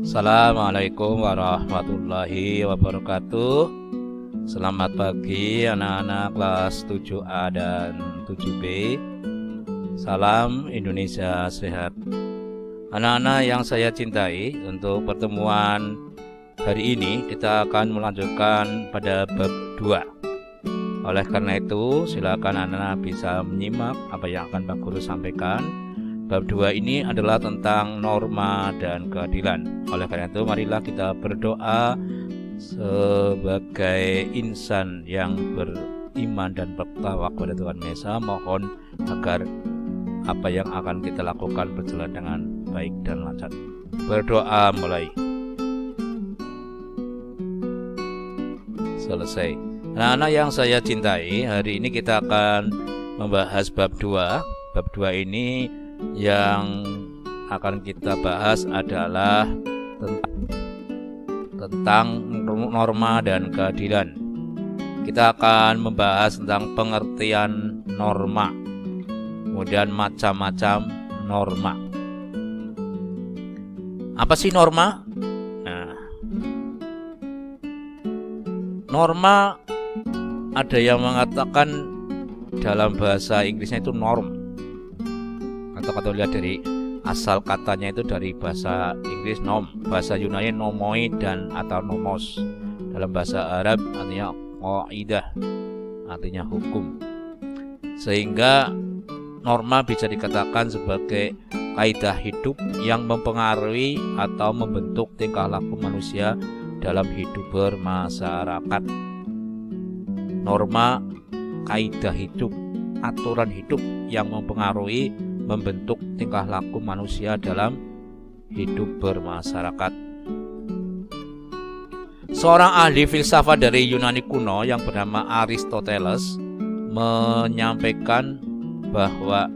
Assalamualaikum warahmatullahi wabarakatuh. Selamat pagi anak-anak kelas 7A dan 7B. Salam Indonesia sehat. Anak-anak yang saya cintai, untuk pertemuan hari ini kita akan melanjutkan pada bab 2. Oleh karena itu, silakan anak-anak bisa menyimak apa yang akan Pak Guru sampaikan. Bab 2 ini adalah tentang norma dan keadilan. Oleh karena itu, marilah kita berdoa sebagai insan yang beriman dan bertakwa kepada Tuhan Maha Esa. Mohon agar apa yang akan kita lakukan berjalan dengan baik dan lancar. Berdoa mulai. Selesai. Anak-anak yang saya cintai, hari ini kita akan membahas bab 2. Bab 2 ini yang akan kita bahas adalah tentang norma dan keadilan. Kita akan membahas tentang pengertian norma, kemudian macam-macam norma. Apa sih norma? Nah, norma ada yang mengatakan dalam bahasa Inggrisnya itu norm. Atau lihat dari asal katanya itu dari bahasa Inggris norm, bahasa Yunani nomoi dan atau nomos. Dalam bahasa Arab artinya qaidah, artinya hukum. Sehingga norma bisa dikatakan sebagai kaidah hidup yang mempengaruhi atau membentuk tingkah laku manusia dalam hidup bermasyarakat. Norma, kaidah hidup, aturan hidup yang mempengaruhi membentuk tingkah laku manusia dalam hidup bermasyarakat. Seorang ahli filsafat dari Yunani kuno yang bernama Aristoteles menyampaikan bahwa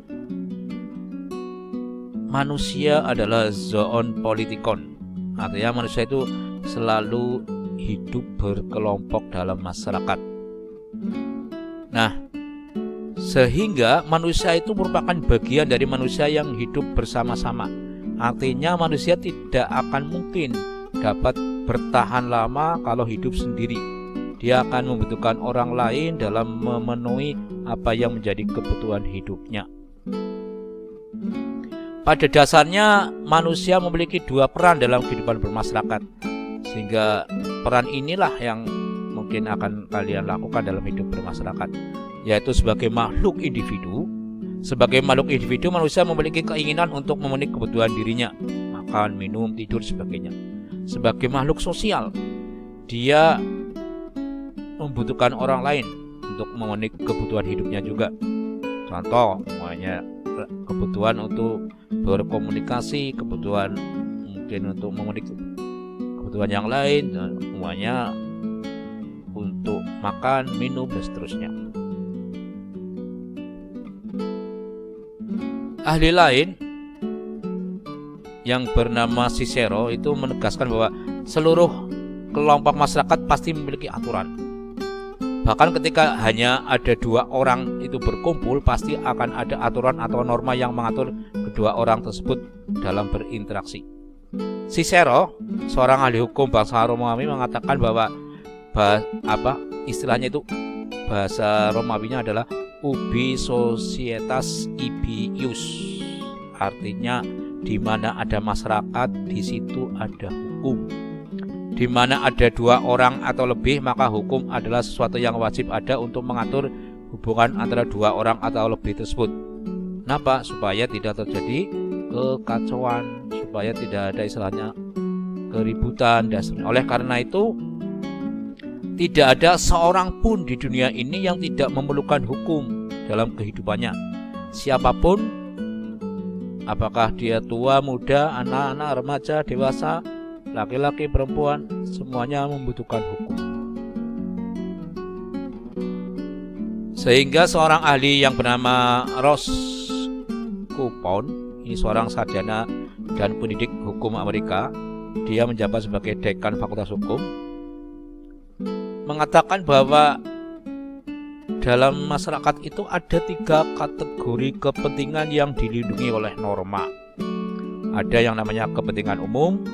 manusia adalah zoon politikon. Artinya manusia itu selalu hidup berkelompok dalam masyarakat. Nah, sehingga manusia itu merupakan bagian dari manusia yang hidup bersama-sama. Artinya manusia tidak akan mungkin dapat bertahan lama kalau hidup sendiri. Dia akan membutuhkan orang lain dalam memenuhi apa yang menjadi kebutuhan hidupnya. Pada dasarnya manusia memiliki dua peran dalam kehidupan bermasyarakat. Sehingga peran inilah yang mungkin akan kalian lakukan dalam hidup bermasyarakat, yaitu sebagai makhluk individu. Sebagai makhluk individu, manusia memiliki keinginan untuk memenuhi kebutuhan dirinya, makan, minum, tidur, sebagainya. Sebagai makhluk sosial, dia membutuhkan orang lain untuk memenuhi kebutuhan hidupnya juga. Contoh, semuanya kebutuhan untuk berkomunikasi, kebutuhan mungkin untuk memenuhi kebutuhan yang lain, semuanya untuk makan, minum, dan seterusnya. Ahli lain yang bernama Cicero itu menegaskan bahwa seluruh kelompok masyarakat pasti memiliki aturan. Bahkan ketika hanya ada dua orang itu berkumpul, pasti akan ada aturan atau norma yang mengatur kedua orang tersebut dalam berinteraksi. Cicero, seorang ahli hukum bangsa Romawi, mengatakan bahwa istilahnya itu bahasa Romawinya adalah ubi societas ibi ius, artinya di mana ada masyarakat di situ ada hukum. Di mana ada dua orang atau lebih, maka hukum adalah sesuatu yang wajib ada untuk mengatur hubungan antara dua orang atau lebih tersebut. Kenapa? Supaya tidak terjadi kekacauan, supaya tidak ada istilahnya keributan dan sebagainya. Oleh karena itu, tidak ada seorang pun di dunia ini yang tidak memerlukan hukum dalam kehidupannya. Siapapun, apakah dia tua, muda, anak-anak, remaja, dewasa, laki-laki, perempuan, semuanya membutuhkan hukum. Sehingga seorang ahli yang bernama Ross Coupon, ini seorang sarjana dan pendidik hukum Amerika, dia menjabat sebagai dekan Fakultas Hukum, mengatakan bahwa dalam masyarakat itu ada 3 kategori kepentingan yang dilindungi oleh norma. Ada yang namanya kepentingan umum,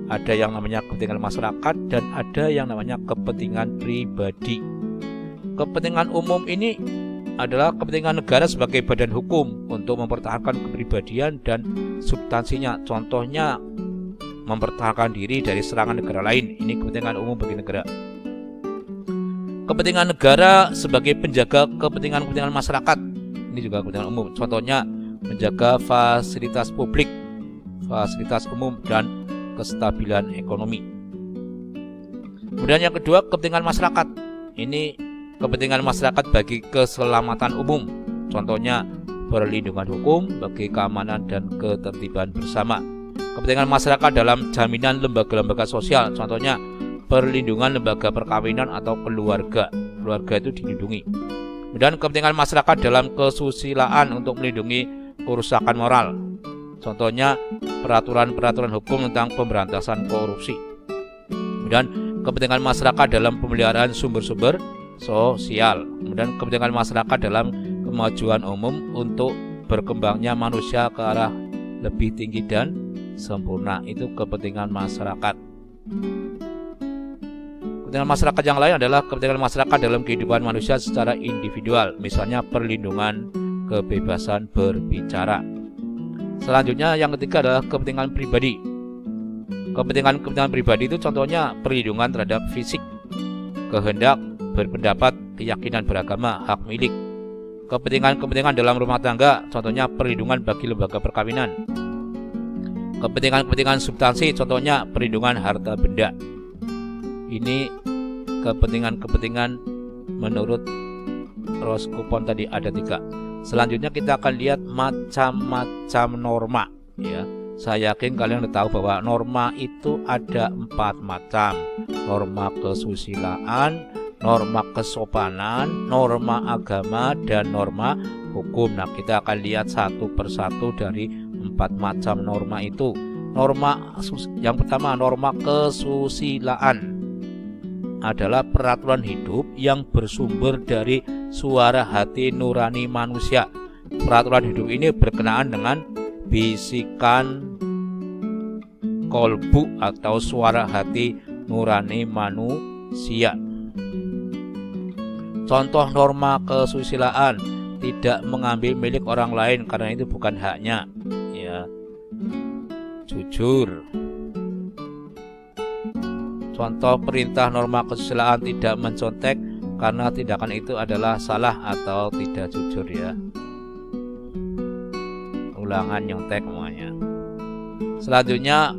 ada yang namanya kepentingan masyarakat, dan ada yang namanya kepentingan pribadi. Kepentingan umum ini adalah kepentingan negara sebagai badan hukum untuk mempertahankan kepribadian dan substansinya. Contohnya mempertahankan diri dari serangan negara lain. Ini kepentingan umum bagi negara. Kepentingan negara sebagai penjaga kepentingan masyarakat. Ini juga kepentingan umum. Contohnya menjaga fasilitas publik, fasilitas umum, dan kestabilan ekonomi. Kemudian yang kedua, kepentingan masyarakat. Ini kepentingan masyarakat bagi keselamatan umum. Contohnya perlindungan hukum bagi keamanan dan ketertiban bersama. Kepentingan masyarakat dalam jaminan lembaga-lembaga sosial. Contohnya perlindungan lembaga perkawinan atau keluarga. Keluarga itu dilindungi. Kemudian kepentingan masyarakat dalam kesusilaan untuk melindungi kerusakan moral. Contohnya peraturan-peraturan hukum tentang pemberantasan korupsi. Kemudian kepentingan masyarakat dalam pemeliharaan sumber-sumber sosial. Kemudian kepentingan masyarakat dalam kemajuan umum untuk berkembangnya manusia ke arah lebih tinggi dan sempurna. Itu kepentingan masyarakat. Kepentingan masyarakat yang lain adalah kepentingan masyarakat dalam kehidupan manusia secara individual, misalnya perlindungan kebebasan berbicara. Selanjutnya yang ketiga adalah kepentingan pribadi. Kepentingan pribadi itu contohnya perlindungan terhadap fisik, kehendak berpendapat, keyakinan beragama, hak milik. Kepentingan dalam rumah tangga, contohnya perlindungan bagi lembaga perkawinan. Kepentingan substansi, contohnya perlindungan harta benda. Ini kepentingan menurut Roskopon tadi ada 3. Selanjutnya kita akan lihat macam-macam norma. Ya, saya yakin kalian sudah tahu bahwa norma itu ada 4 macam. Norma kesusilaan, norma kesopanan, norma agama, dan norma hukum. Nah, kita akan lihat satu persatu dari 4 macam norma itu. Norma yang pertama, norma kesusilaan adalah peraturan hidup yang bersumber dari suara hati nurani manusia. Peraturan hidup ini berkenaan dengan bisikan kolbu atau suara hati nurani manusia. Contoh norma kesusilaan: tidak mengambil milik orang lain karena itu bukan haknya. Ya, jujur. Contoh perintah norma kesusilaan: tidak mencontek karena tindakan itu adalah salah atau tidak jujur. Ya, ulangan nyontek semuanya. Selanjutnya,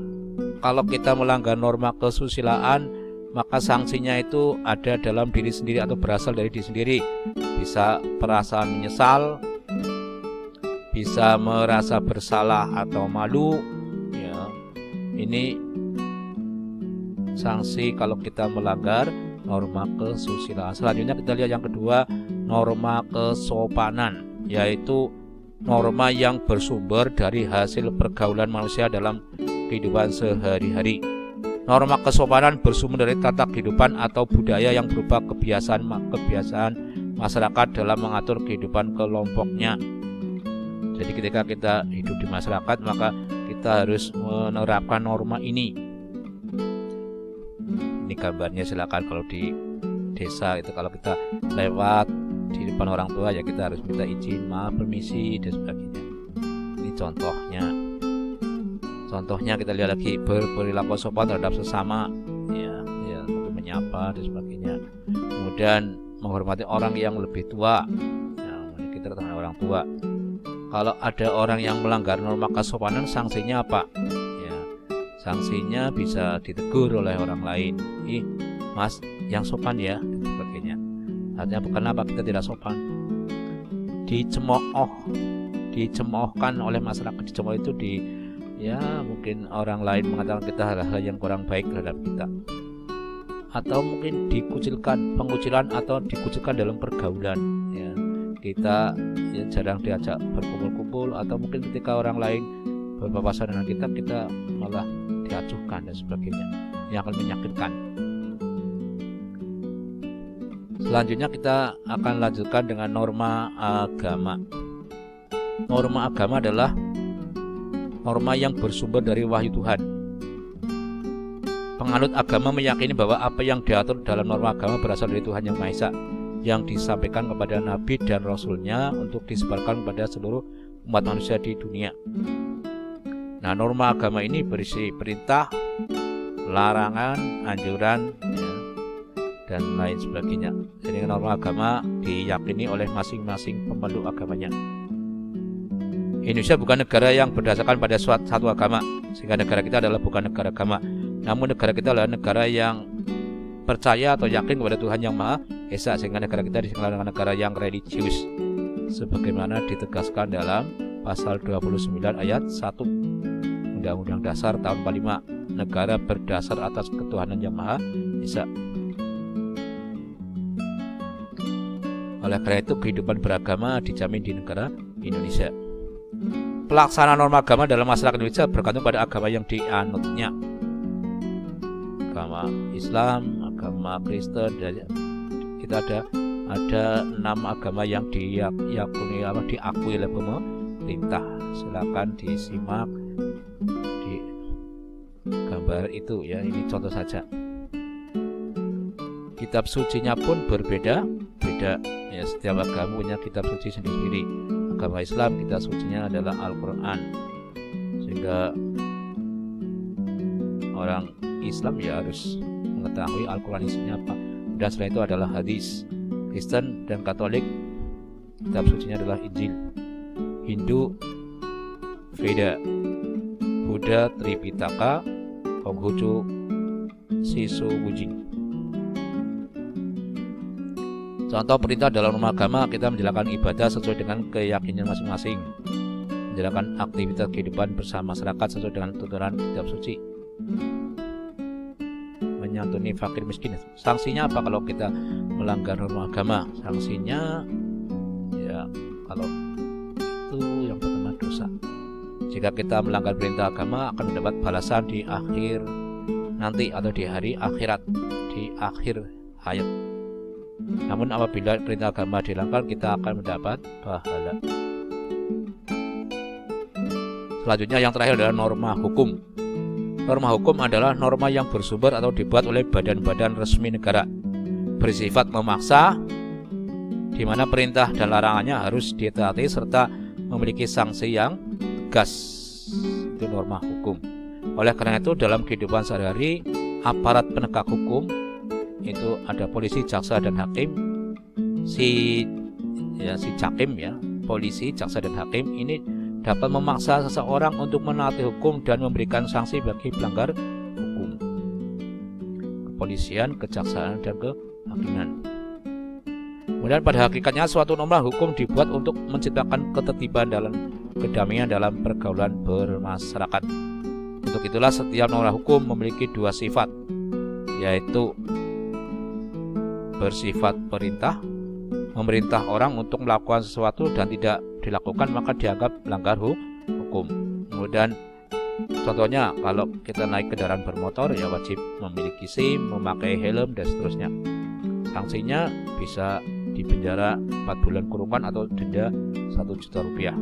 kalau kita melanggar norma kesusilaan, maka sanksinya itu ada dalam diri sendiri atau berasal dari diri sendiri. Bisa perasaan menyesal, bisa merasa bersalah atau malu. Ya, ini sanksi kalau kita melanggar norma kesusilaan. Selanjutnya kita lihat yang kedua, norma kesopanan, yaitu norma yang bersumber dari hasil pergaulan manusia dalam kehidupan sehari-hari. Norma kesopanan bersumber dari tata kehidupan atau budaya yang berupa kebiasaan masyarakat dalam mengatur kehidupan kelompoknya. Jadi ketika kita hidup di masyarakat, maka kita harus menerapkan norma ini. Ini gambarnya, silakan kalau di desa itu kalau kita lewat di depan orang tua ya kita harus minta izin, maaf, permisi, dan sebagainya. Ini contohnya kita lihat lagi, berperilaku sopan terhadap sesama, ya menyapa dan sebagainya. Kemudian menghormati orang yang lebih tua, ya, kita terhadap orang tua. Kalau ada orang yang melanggar norma kesopanan, sanksinya apa? Sanksinya bisa ditegur oleh orang lain. Mas, yang sopan ya, dan sebagainya. Artinya kenapa kita tidak sopan? Dicemoohkan oleh masyarakat. Dicemooh itu mungkin orang lain mengatakan kita hal-hal yang kurang baik terhadap kita, atau mungkin pengucilan atau dikucilkan dalam pergaulan. Ya, kita jarang diajak berkumpul-kumpul, atau mungkin ketika orang lain berpapasan dengan kita malah diacuhkan dan sebagainya, yang akan menyakitkan. Selanjutnya kita akan lanjutkan dengan norma agama. Norma agama adalah norma yang bersumber dari wahyu Tuhan. Penganut agama meyakini bahwa apa yang diatur dalam norma agama berasal dari Tuhan Yang Maha Esa, yang disampaikan kepada nabi dan rasulnya untuk disebarkan kepada seluruh umat manusia di dunia. Nah, norma agama ini berisi perintah, larangan, anjuran, ya, dan lain sebagainya. Jadi norma agama diyakini oleh masing-masing pemeluk agamanya. Indonesia bukan negara yang berdasarkan pada satu agama, sehingga negara kita adalah bukan negara agama. Namun negara kita adalah negara yang percaya atau yakin kepada Tuhan Yang Maha Esa, sehingga negara kita disebut negara yang religius, sebagaimana ditegaskan dalam pasal 29 ayat 1 Undang-Undang Dasar tahun 45, negara berdasar atas ketuhanan Yang Maha Esa. Oleh karena itu kehidupan beragama dijamin di negara Indonesia. Pelaksanaan norma agama dalam masyarakat Indonesia bergantung pada agama yang dianutnya. Agama Islam, agama Kristen, dan kita ada 6 agama yang diakui oleh pemerintah. Silakan disimak di gambar itu ya, ini contoh saja. Kitab sucinya pun berbeda-beda ya, setiap agama punya kitab suci sendiri-sendiri. Agama Islam kitab sucinya adalah Al-Quran, sehingga orang Islam ya harus mengetahui Al-Quran isinya apa. Dan setelah itu adalah hadis. Kristen dan Katolik kitab sucinya adalah Injil. Hindu Veda, Buddha Tripitaka, Konghucu Sisu Wujing. Contoh perintah dalam norma agama, kita menjalankan ibadah sesuai dengan keyakinan masing-masing, menjalankan aktivitas kehidupan bersama masyarakat sesuai dengan tuntunan kitab suci, menyantuni fakir miskin. Sanksinya apa kalau kita melanggar norma agama? Sanksinya ya, kalau itu yang pertama dosa. Jika kita melanggar perintah agama akan mendapat balasan di akhir nanti atau di hari akhirat, di akhir hayat. Namun apabila perintah agama dilanggar, kita akan mendapat pahala. Selanjutnya yang terakhir adalah norma hukum. Norma hukum adalah norma yang bersumber atau dibuat oleh badan-badan resmi negara, bersifat memaksa, di mana perintah dan larangannya harus ditaati serta memiliki sanksi yang tegas. Itu norma hukum. Oleh karena itu dalam kehidupan sehari-hari, aparat penegak hukum itu ada polisi, jaksa, dan hakim. Si hakim ya, polisi, jaksa, dan hakim ini dapat memaksa seseorang untuk menaati hukum dan memberikan sanksi bagi pelanggar hukum. Kepolisian, kejaksaan, dan kehakiman. Kemudian pada hakikatnya suatu norma hukum dibuat untuk menciptakan ketertiban dalam kedamaian dalam pergaulan bermasyarakat. Untuk itulah setiap norma hukum memiliki 2 sifat, yaitu bersifat perintah, memerintah orang untuk melakukan sesuatu dan tidak dilakukan maka dianggap melanggar hukum. Kemudian contohnya kalau kita naik kendaraan bermotor ya wajib memiliki SIM, memakai helm, dan seterusnya. Sanksinya bisa dipenjara 4 bulan kurungan atau denda 1 juta rupiah.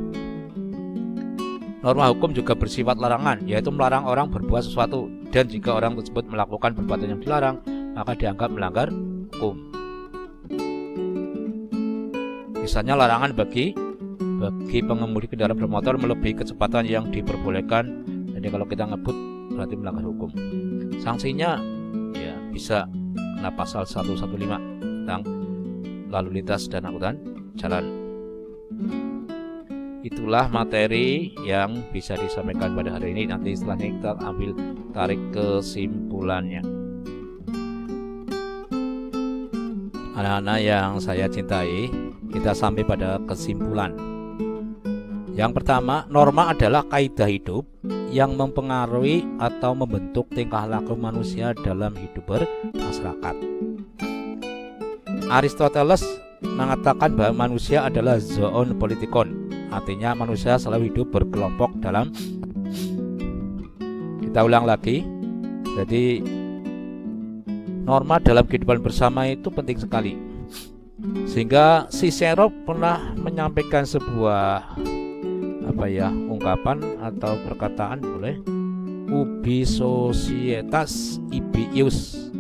Norma hukum juga bersifat larangan, yaitu melarang orang berbuat sesuatu, dan jika orang tersebut melakukan perbuatan yang dilarang maka dianggap melanggar hukum. Misalnya larangan bagi pengemudi kendaraan bermotor melebihi kecepatan yang diperbolehkan. Jadi kalau kita ngebut berarti melanggar hukum. Sanksinya ya bisa kena pasal 115 tentang lalu lintas dan angkutan jalan. Itulah materi yang bisa disampaikan pada hari ini. Nanti setelahnya kita ambil tarik kesimpulannya. Anak-anak yang saya cintai, kita sampai pada kesimpulan. Yang pertama, norma adalah kaidah hidup yang mempengaruhi atau membentuk tingkah laku manusia dalam hidup bermasyarakat. Aristoteles mengatakan bahwa manusia adalah zoon politikon, artinya manusia selalu hidup berkelompok dalam. Kita ulang lagi. Jadi norma dalam kehidupan bersama itu penting sekali. Sehingga Cicero pernah menyampaikan sebuah ungkapan atau perkataan boleh, ubi societas ibi ius,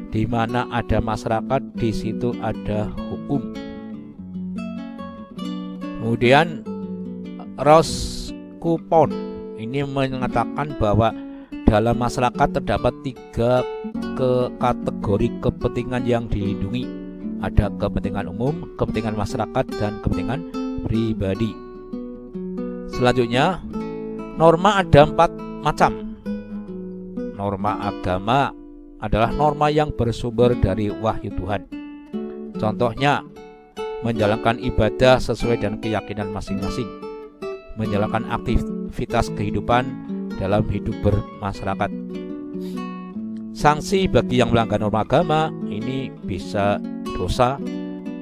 di mana ada masyarakat di situ ada hukum. Kemudian Roscoe ini mengatakan bahwa dalam masyarakat terdapat 3 kategori kepentingan yang dilindungi. Ada kepentingan umum, kepentingan masyarakat, dan kepentingan pribadi. Selanjutnya, norma ada 4 macam. Norma agama adalah norma yang bersumber dari wahyu Tuhan. Contohnya, menjalankan ibadah sesuai dengan keyakinan masing-masing, menjalankan aktivitas kehidupan dalam hidup bermasyarakat. Sanksi bagi yang melanggar norma agama ini bisa dosa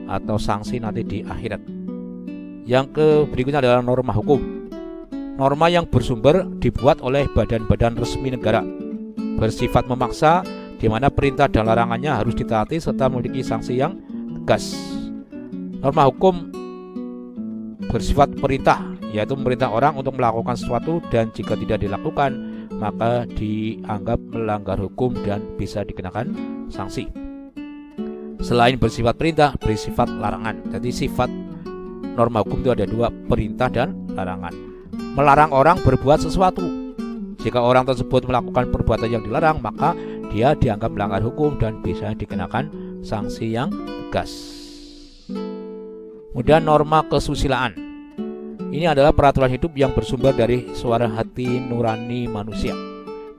atau sanksi nanti di akhirat. Yang berikutnya adalah norma hukum. Norma yang bersumber dibuat oleh badan-badan resmi negara, bersifat memaksa, di mana perintah dan larangannya harus ditaati serta memiliki sanksi yang tegas. Norma hukum bersifat perintah, yaitu memerintah orang untuk melakukan sesuatu, dan jika tidak dilakukan maka dianggap melanggar hukum dan bisa dikenakan sanksi. Selain bersifat perintah, bersifat larangan. Jadi sifat norma hukum itu ada 2, perintah dan larangan. Melarang orang berbuat sesuatu. Jika orang tersebut melakukan perbuatan yang dilarang, maka dia dianggap melanggar hukum dan bisa dikenakan sanksi yang tegas. Kemudian norma kesusilaan. Ini adalah peraturan hidup yang bersumber dari suara hati nurani manusia.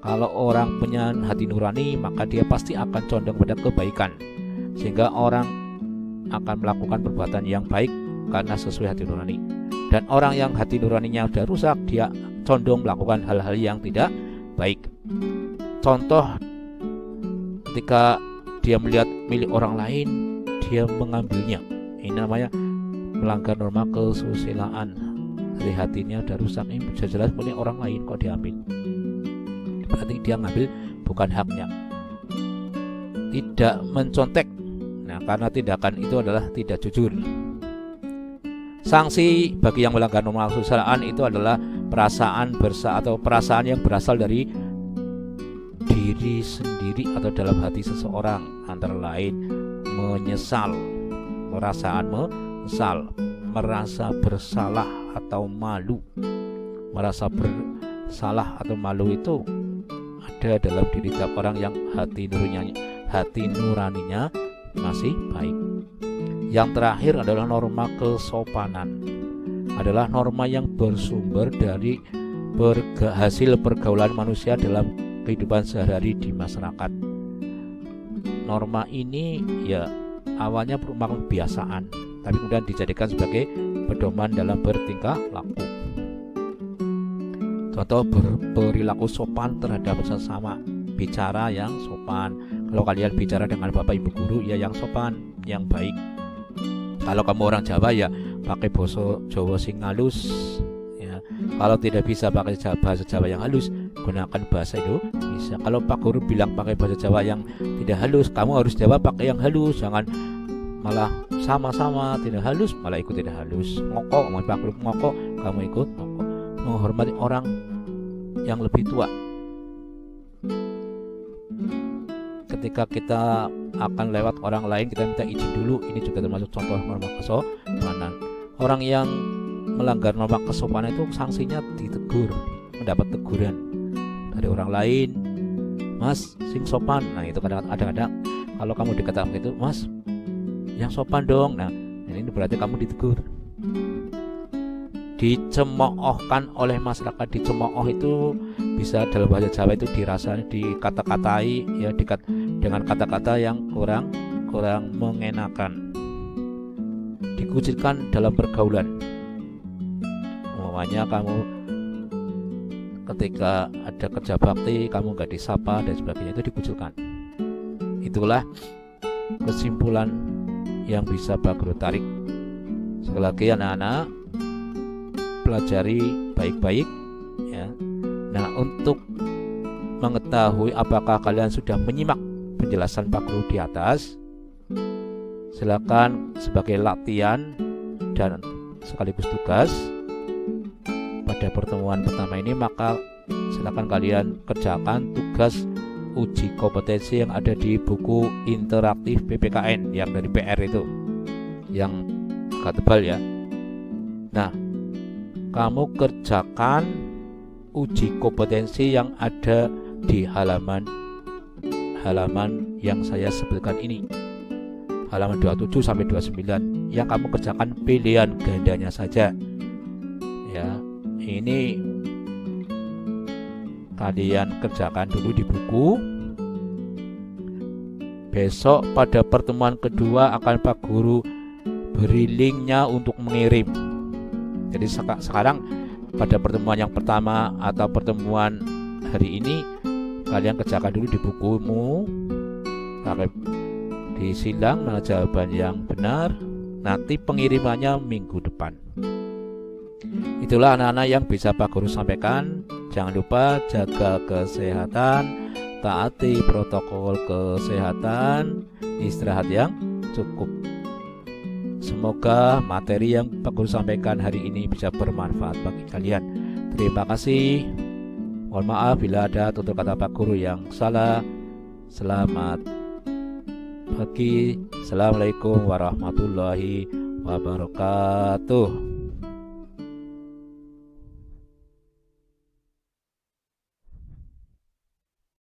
Kalau orang punya hati nurani, maka dia pasti akan condong pada kebaikan, sehingga orang akan melakukan perbuatan yang baik karena sesuai hati nurani. Dan orang yang hati nuraninya sudah rusak, dia condong melakukan hal-hal yang tidak baik. Contoh, ketika dia melihat milik orang lain, dia mengambilnya. Ini namanya melanggar norma kesusilaan. Dari hatinya udah rusak, ini jelas milik orang lain kok diambil. Berarti dia ngambil bukan haknya. Tidak mencontek. Nah, karena tindakan itu adalah tidak jujur. Sanksi bagi yang melanggar norma kesusilaan itu adalah perasaan yang berasal dari diri sendiri atau dalam hati seseorang, antara lain menyesal, perasaan menyesal, merasa bersalah atau malu. Merasa bersalah atau malu itu ada dalam diri tiap orang yang hati nuraninya masih baik. Yang terakhir adalah norma kesopanan. Adalah norma yang bersumber dari hasil pergaulan manusia dalam kehidupan sehari-hari di masyarakat. Norma ini ya awalnya merupakan kebiasaan, tapi kemudian dijadikan sebagai pedoman dalam bertingkah laku. Contoh, berperilaku sopan terhadap sesama, bicara yang sopan. Kalau kalian bicara dengan bapak ibu guru, ya yang sopan, yang baik. Kalau kamu orang Jawa, ya pakai bahasa Jawa sing halus. Ya, kalau tidak bisa pakai bahasa Jawa yang halus, gunakan bahasa Indonesia. Kalau Pak Guru bilang pakai bahasa Jawa yang tidak halus, kamu harus jawab pakai yang halus. Jangan malah sama-sama tidak halus malah ikut tidak halus. Ngokok, mau Pak Guru ngokok, kamu ikut ngokok. Menghormati orang yang lebih tua. Ketika kita akan lewat orang lain, kita minta izin dulu. Ini juga termasuk contoh norma kesopanan. Orang yang melanggar norma kesopanan itu sanksinya ditegur, mendapat teguran dari orang lain. Mas, sing sopan. Nah, itu kadang-kadang kalau kamu dikatakan gitu, Mas, yang sopan dong. Nah, ini berarti kamu ditegur. Dicemoohkan oleh masyarakat. Dicemooh itu bisa dalam bahasa Jawa itu dirasa, dikata-katai, ya dengan kata-kata yang kurang mengenakan, dikucilkan dalam pergaulan. Umpamanya kamu ketika ada kerja bakti kamu nggak disapa dan sebagainya, itu dikucilkan. Itulah kesimpulan yang bisa Pak Guru tarik. Sekali lagi anak-anak, pelajari baik-baik ya. Nah, untuk mengetahui apakah kalian sudah menyimak penjelasan Pak Guru di atas, Silakan sebagai latihan dan sekaligus tugas pada pertemuan pertama ini, maka silakan kalian kerjakan tugas uji kompetensi yang ada di buku interaktif PPKN yang dari PR itu, yang agak tebal ya. Nah, kamu kerjakan uji kompetensi yang ada di halaman yang saya sebutkan ini, halaman 27 sampai 29, yang kamu kerjakan pilihan gandanya saja ya. Ini kalian kerjakan dulu di buku. Besok pada pertemuan kedua akan Pak Guru beri linknya untuk mengirim. Jadi sekarang pada pertemuan yang pertama atau pertemuan hari ini, kalian kerjakan dulu di bukumu, disilang mana jawaban yang benar. Nanti pengirimannya minggu depan. Itulah anak-anak yang bisa Pak Guru sampaikan. Jangan lupa jaga kesehatan, taati protokol kesehatan, istirahat yang cukup. Semoga materi yang Pak Guru sampaikan hari ini bisa bermanfaat bagi kalian. Terima kasih. Mohon maaf bila ada tutur kata Pak Guru yang salah. Selamat pagi. Assalamualaikum warahmatullahi wabarakatuh.